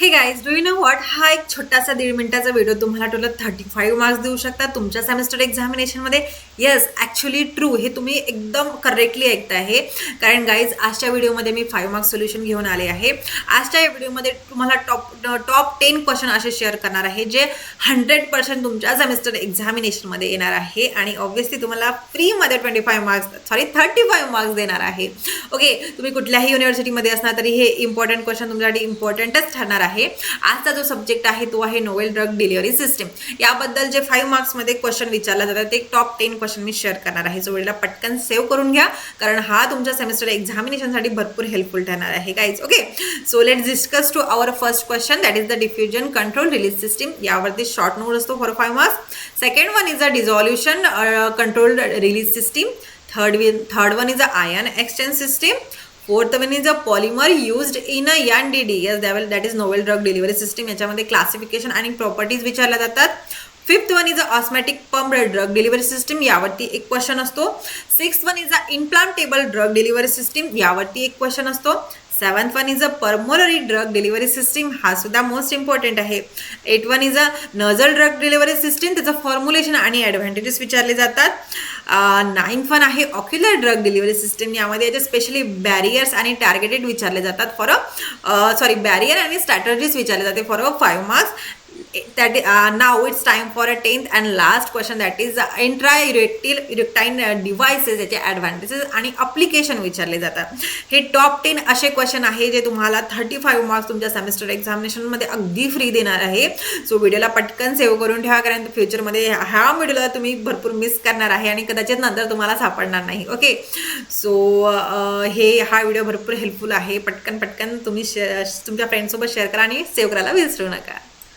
हे guys, do you know what? हा एक छोटासा 1.5 मिनिटाचा व्हिडिओ तुम्हाला टोटल 35 मार्क्स देऊ शकता तुमच्या सेमिस्टर एक्झामिनेशनमध्ये. Yes, actually true. हे तुम्ही एकदम करेक्टली ऐकताय आहे. कारण गाईज, आजच्या व्हिडिओमध्ये मी 5 मार्क्स सोल्युशन घेऊन आले आहे. आजच्या या व्हिडिओमध्ये तुम्हाला टॉप 10 क्वेश्चन असे शेअर करणार आहे जे 100% तुमच्या सेमिस्टर एक्झामिनेशनमध्ये येणार आहे. आणि ऑब्व्हियसली तुम्हाला फ्रीमध्ये 35 मार्क्स देणार आहे. ओके, तुम्ही कुठल्याही युनिव्हर्सिटीमध्ये असणार तरी हे इम्पॉर्टंट क्वेश्चन तुमच्यासाठी इम्पॉर्टंटच ठरणार आहे. आजचा जो सब्जेक्ट आहे तो आहे नोवेल ड्रग डिलिव्हरी सिस्टीम. याबद्दल जे 5 मार्क्समध्ये क्वेश्चन विचारला जातात ते टॉप 10 क्वेश्चन मी शेअर करणार आहे. सो व्हिडिओला पटकन सेव्ह करून घ्या, कारण हा तुमच्या सेमिस्टर एक्झामिनेशनसाठी भरपूर हेल्पफुल ठरणार आहे guys. Okay, so let's discuss to our first question, that is the diffusion control release system. यावरती शॉर्ट नोट असतो for 5 marks. Second one is the dissolution control release system. Third one is the ion exchange system. Fourth one is a polymer used in a NDD. Yes, that is novel drug delivery system. याच्यामध्ये classification आणि properties विचारल्या जातात. Fifth one is a osmotic pump drug delivery system. यावरती एक question असतो. Sixth one is a implantable drug delivery system. यावरती एक question असतो. Seventh one is a pulmonary drug delivery system. हा सुद्धा मोस्ट इम्पॉर्टंट आहे. Eight one is a nasal drug delivery system. त्याचं फॉर्म्युलेशन आणि ॲडव्हान्टेजेस विचारले जातात. नाईन्थ वन आहे ऑक्युलर ड्रग डिलिव्हरी सिस्टीम. यामध्ये याचे स्पेशली बॅरियर्स आणि टार्गेटेड विचारले जातात बॅरियर आणि स्ट्रॅटर्जीज विचारले जाते for 5 marks. Now it's time for a 10th and last question, that is intra-erectile devices. याचे ॲडव्हान्टेजेस आणि अप्लिकेशन विचारले जातात. हे टॉप 10 असे क्वेश्चन आहे जे तुम्हाला 35 मार्क्स तुमच्या सेमिस्टर एक्झामिनेशनमध्ये अगदी फ्री देणार आहे. सो व्हिडिओला पटकन सेव्ह करून ठेवा, कारण फ्युचरमध्ये ह्या व्हिडिओला तुम्ही भरपूर मिस करणार आहे आणि कदाचित नंतर तुम्हाला सापडणार नाही. ओके, सो हा व्हिडिओ भरपूर हेल्पफुल आहे. पटकन तुम्ही तुमच्या फ्रेंडसोबत शेअर करा आणि सेव्ह करायला विसरू नका.